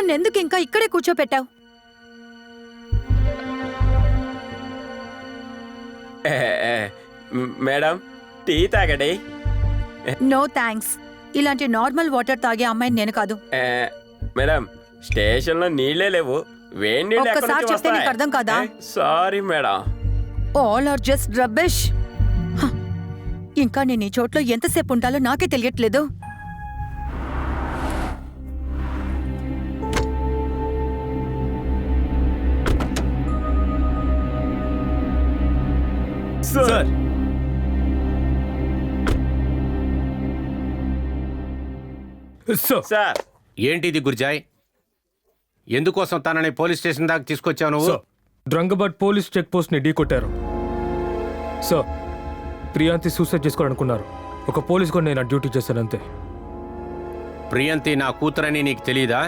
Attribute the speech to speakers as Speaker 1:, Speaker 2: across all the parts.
Speaker 1: నన్నెందుకు ఇంకా ఇక్కడే కూర్చోపెట్టావు?
Speaker 2: మేడం టీ తాగండి.
Speaker 1: No thanks. ఇలాంటి నార్మల్ వాటర్ తాగే అమ్మాయిని నేను కాదు.
Speaker 2: మేడం స్టేషన్ లో నీళ్లే లేవు, వేడి నీళ్ళు ఎక్కడి
Speaker 1: ఒక్కసారి
Speaker 2: నుంచి
Speaker 1: చెప్తే నీకు అర్థం కాదా?
Speaker 2: Sorry madam.
Speaker 1: All are just rubbish. ఇంకా నేను ఈ చోట్లో ఎంతసేపు ఉంటాలో నాకే తెలియట్లేదు.
Speaker 3: సార్,
Speaker 2: సార్
Speaker 4: ఏంటిది గుర్జాయ్? ఎందుకోసం తనని పోలీస్ స్టేషన్ దాకా తీసుకొచ్చావు నువ్వు?
Speaker 3: డ్రంగబట్ పోలీస్ చెక్ పోస్ట్ ని ఢీకొట్టారు సార్. ప్రియాంతి సూసైడ్ చేసుకోవాలనుకున్నారు. ఒక పోలీస్ కూడా నేను డ్యూటీ చేశానంతే.
Speaker 4: ప్రియంతి నా కూతురని నీకు తెలీదా?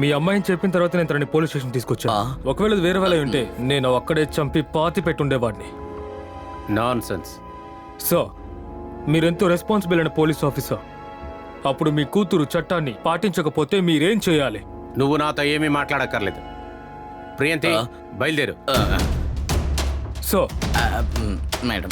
Speaker 3: మీ అమ్మాయిని చెప్పిన తర్వాత నేను తనని పోలీస్ స్టేషన్ తీసుకొచ్చాను. ఒకవేళ అది వేరే వాళ్ళ ఉంటే నేను అక్కడే చంపి పాతి పెట్టుండేవాడిని.
Speaker 4: Nonsense.
Speaker 3: సార్, మీరెంతో రెస్పాన్సిబుల్ అయిన పోలీస్ ఆఫీసర్. అప్పుడు మీ కూతురు చట్టాన్ని పాటించకపోతే మీరేం చేయాలి?
Speaker 4: నువ్వు నాతో ఏమీ మాట్లాడక్కర్లేదు. ప్రియంతి బయలుదేరు.
Speaker 3: సో
Speaker 5: మేడం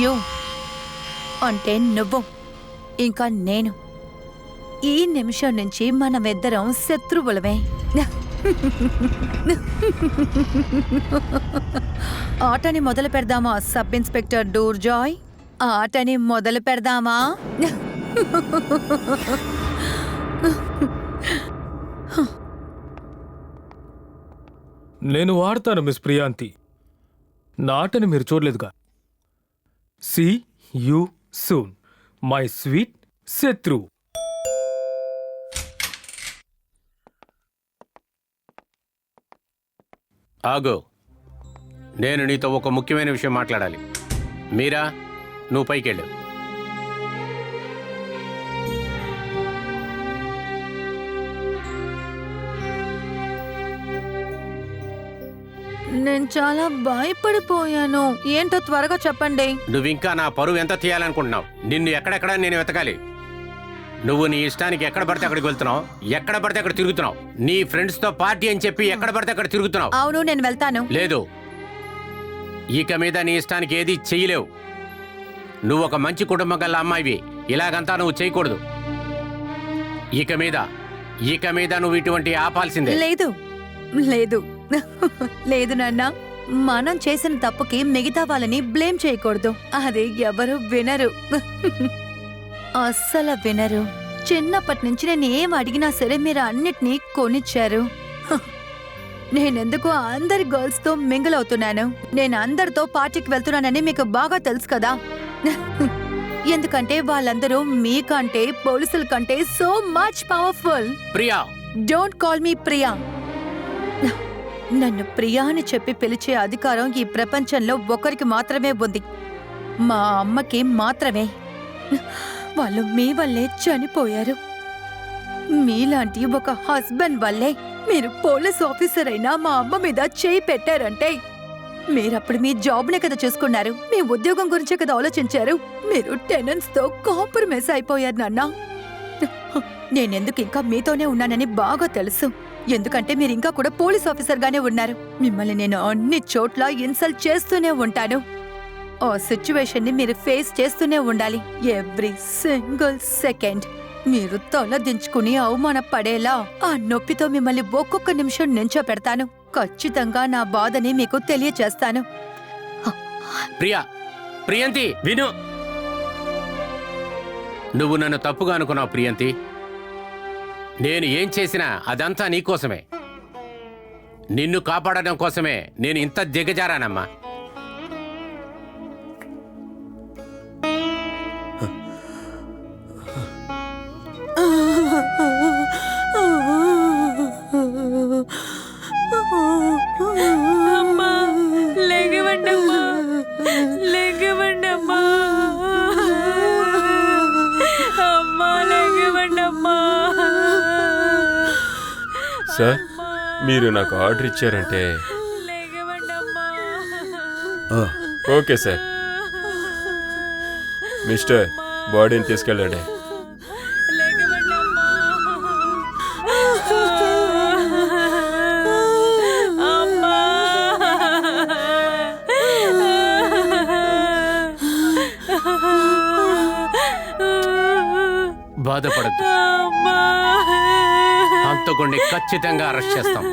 Speaker 1: యూ అంటే నువ్వు, ఇంకా నేను. ఈ నిమిషం నుంచి మనమిద్దరం శత్రువులమే. ఆటని మొదలు పెడదామా సబ్ ఇన్స్పెక్టర్ డూర్జాయ్? ఆటని మొదలు పెడదామా?
Speaker 3: నేను వాడతాను మిస్ ప్రియాంతి. నా ఆటని మీరు చూడలేదుగా. See you soon my sweet శత్రు.
Speaker 4: ఆగు, నేను నీతో ఒక ముఖ్యమైన విషయం మాట్లాడాలి. మీరా, నువ్వు పైకెళ్ళు.
Speaker 1: నేను చాలా భయపడిపోయాను. ఏంటో త్వరగా చెప్పండి.
Speaker 4: నువ్వింకా నా పరువు ఎంత తీయాలనుకుంటున్నావు? నిన్ను ఎక్కడెక్కడ నేను వెతకాలి? నువ్వు నీ ఇష్టానికి ఎక్కడ పడితే అక్కడికి వెళ్తున్నావు, ఎక్కడ పడితే అక్కడ తిరుగుతున్నావు. నీ ఫ్రెండ్స్ తో పార్టీ అని చెప్పి ఎక్కడ పడితే అక్కడ తిరుగుతున్నావు.
Speaker 1: అవును, నేను వెళ్తాను.
Speaker 4: లేదు, ఇక మీద నీ ఇష్టానికి ఏది చెయ్యలేవు. నువ్వు ఒక మంచి కుటుంబం గల అమ్మాయివి. ఇలాగంతా నువ్వు చేయకూడదు. ఇక మీద నువ్వు ఇటువంటి ఆపాల్సిందే.
Speaker 1: లేదు లేదు లేదు నాన్న, మనం చేసిన తప్పుకి మిగతా వాళ్ళని బ్లేమ్ చేయకూడదు. అది ఎవరు వినరు. అస్సలు వినరు. చిన్నప్పటి నుంచి నేను ఏం అడిగినా సరే మీరు అన్నిటినీ కొనిచ్చారు. నేనెందుకు అందరి గర్ల్స్ తో మింగిల్ అవుతున్నాను? నేను అందరితో పార్టీకి వెళ్తున్నానని మీకు బాగా తెలుసు కదా. ఎందుకంటే వాళ్ళందరూ మీకంటే పోలీసుల కంటే so much powerful.
Speaker 4: Priya,
Speaker 1: don't call me Priya. నన్ను ప్రియా అని చెప్పి పిలిచే అధికారం ఈ ప్రపంచంలో ఒకరికి మాత్రమే ఉంది, మా అమ్మకి మాత్రమే. వాళ్ళు మీ వల్లే చనిపోయారు. మీలాంటి ఒక హస్బెండ్ వల్లే మీరు పోలీస్ ఆఫీసర్ అయినా మా అమ్మ మీద చేయి పెట్టారంటే మీరప్పుడు మీ జాబ్నే కదా చేసుకున్నారు, మీ ఉద్యోగం గురించే కదా ఆలోచించారు. మీరు టెనెంట్స్ తో కాంప్రమైజ్ అయిపోయారు నాన్న. నేనెందుకు ఇంకా మీతోనే ఉన్నానని బాగా తెలుసు. ఎందుకంటే మీరు ఇంకా కూడా పోలీస్ ఆఫీసర్ గానే ఉన్నారు. మిమ్మల్ని నేను అన్ని చోట్ల ఇన్సల్ట్ చేస్తూనే ఉంటాను. ఆ సిచ్యువేషన్ ని మీరు ఫేస్ చేస్తూనే ఉండాలి. ఎవ్రీ సింగిల్ సెకండ్ మీరు తల దించుకుని అవమానపడేలా ఆ నొప్పితో మిమ్మల్ని ఒక్కొక్క నిమిషం నించో పెడతాను. ఖచ్చితంగా నా బాధని మీకు తెలియచేస్తాను.
Speaker 4: ప్రియంతి విను. నువ్వు నన్ను తప్పుగా అనుకున్నావు ప్రియంతి. నేను ఏం చేసినా అదంతా నీకోసమే, నిన్ను కాపాడడం కోసమే నేను ఇంత దిగజారానమ్మా.
Speaker 2: సార్, మీరు నాకు ఆర్డర్ ఇచ్చారంటే ఓకే సార్. మిస్టర్, బాడీని తీసుకెళ్ళండి.
Speaker 4: బాధపడద్దు, హంతకుడిని ఖచ్చితంగా అరెస్ట్ చేస్తాం.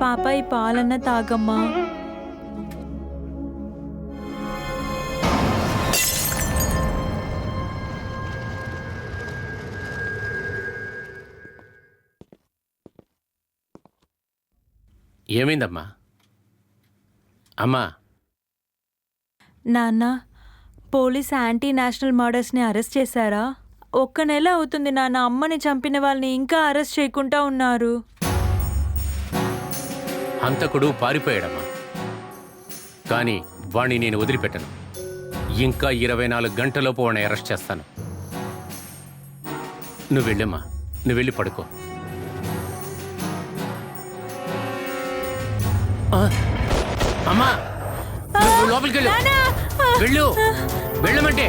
Speaker 6: పాప ఈ పాలన్న తాగమ్మా.
Speaker 4: ఏమైందమ్మా? అమ్మా,
Speaker 6: నాన్న, పోలీస్ యాంటీ నేషనల్ మర్డర్స్ని అరెస్ట్ చేశారా? 1 నెల అవుతుంది నాన్న, అమ్మని చంపిన వాళ్ళని ఇంకా అరెస్ట్ చేయకుండా ఉన్నారు.
Speaker 4: హంతకుడు పారిపోయాడమ్మా, కానీ వాణ్ణి నేను వదిలిపెట్టను. ఇంకా 24 గంటలలోపు వాడిని అరెస్ట్ చేస్తాను. నువ్వు వెళ్ళమ్మా, నువ్వు వెళ్ళి పడుకో. అమ్మా, నువ్వు లోపలికి వెళ్ళు. వెళ్ళు, వెళ్ళమంటే.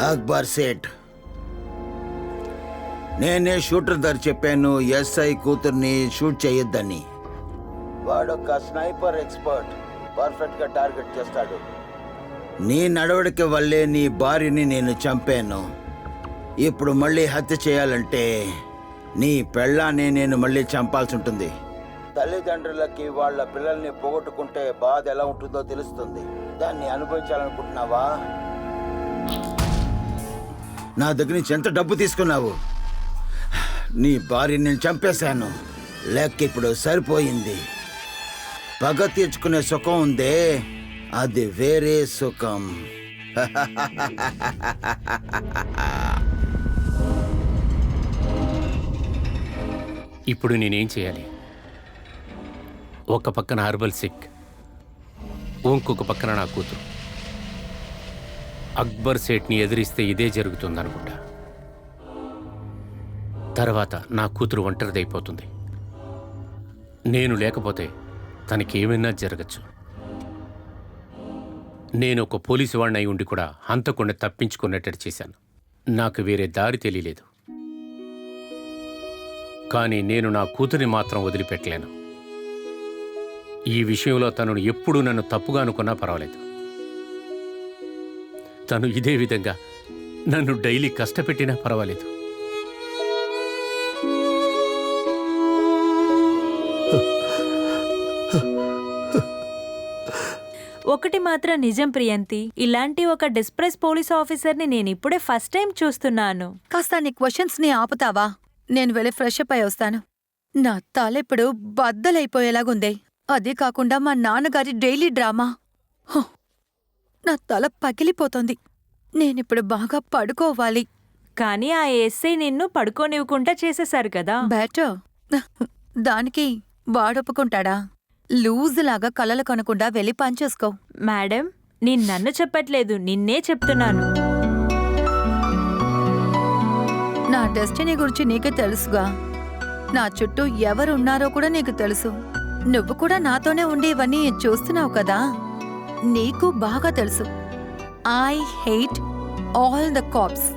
Speaker 7: అక్బర్ సేట్, నేనే షూటర్ దగ్గర చెప్పాను ఎస్ఐ కూతుర్ని షూట్ చేయొద్దని. వాడొక స్నైపర్ ఎక్స్పర్ట్, పర్ఫెక్ట్ గా టార్గెట్ చేస్తాడు. నీ నడవడిక వల్లే నీ భార్యని నేను చంపాను. ఇప్పుడు మళ్ళీ హత్య చేయాలంటే నీ పెళ్ళాన్ని నేను మళ్ళీ చంపాల్సి ఉంటుంది. తల్లిదండ్రులకి వాళ్ళ పిల్లల్ని పోగొట్టుకుంటే బాధ ఎలా ఉంటుందో తెలుస్తుంది. దాన్ని అనుభవించాలనుకుంటున్నావా? నా దగ్గర నుంచి ఎంత డబ్బు తీసుకున్నావు? నీ భార్యని నేను చంపేశాను. లెక్క ఇప్పుడు సరిపోయింది. పగ తీర్చుకునే సుఖం ఉందే, అది వేరే సుఖం.
Speaker 4: ఇప్పుడు నేనేం చేయాలి? ఒక పక్కన హర్బల్ సిక్, ఇంకొక పక్కన నా కూతురు. అక్బర్ సేట్ని ఎదిరిస్తే ఇదే జరుగుతుందనుకుంటా. తర్వాత నా కూతురు ఒంటరిదైపోతుంది. నేను లేకపోతే తనకేమైనా జరగచ్చు. నేను ఒక పోలీసు వాడిని అయి ఉండి కూడా హంతకుండా తప్పించుకున్నట్టు చేశాను. నాకు వేరే దారి తెలియలేదు. కానీ నేను నా కూతురిని మాత్రం వదిలిపెట్టలేను. ఈ విషయంలో తనను ఎప్పుడూ నన్ను తప్పుగా అనుకున్నా పర్వాలేదు. తను ఇదే విధంగా నన్ను డైలీ కష్టపెట్టినా పర్వాలేదు.
Speaker 6: ఒకటి మాత్రం నిజం ప్రియంతి, ఇలాంటి ఒక డిస్ప్రెస్ పోలీస్ ఆఫీసర్ని నేను ఇప్పుడే ఫస్ట్ టైం చూస్తున్నాను.
Speaker 1: కాస్త నీ క్వశ్చన్స్ ని ఆపుతావా? నేను వెళ్ళి ఫ్రెష్ అప్ అయి వస్తాను. నా తలెప్పుడు బద్దలైపోయేలాగుంది. అదే కాకుండా మా నాన్నగారి డైలీ డ్రామా. హో, నా తల పగిలిపోతోంది. నేనిప్పుడు బాగా పడుకోవాలి.
Speaker 6: కానీ ఆ ఎస్ఐ నిన్ను పడుకోనివ్వకుండా చేసేశారు కదా.
Speaker 1: బెటర్. దానికి వాడొప్పుకుంటాడా? లూజులాగా కలలు కనకుండా వెళ్ళి పనిచేసుకో.
Speaker 6: మేడం, నేను నన్ను చెప్పట్లేదు, నిన్నే చెప్తున్నాను.
Speaker 1: నా డెస్టినీ గురించి నీకే తెలుసుగా. నా చుట్టూ ఎవరున్నారో కూడా నీకు తెలుసు. నువ్వు కూడా నాతోనే ఉండి ఇవన్నీ చూస్తున్నావు కదా. నీకు బాగా తెలుసు. I hate all the cops.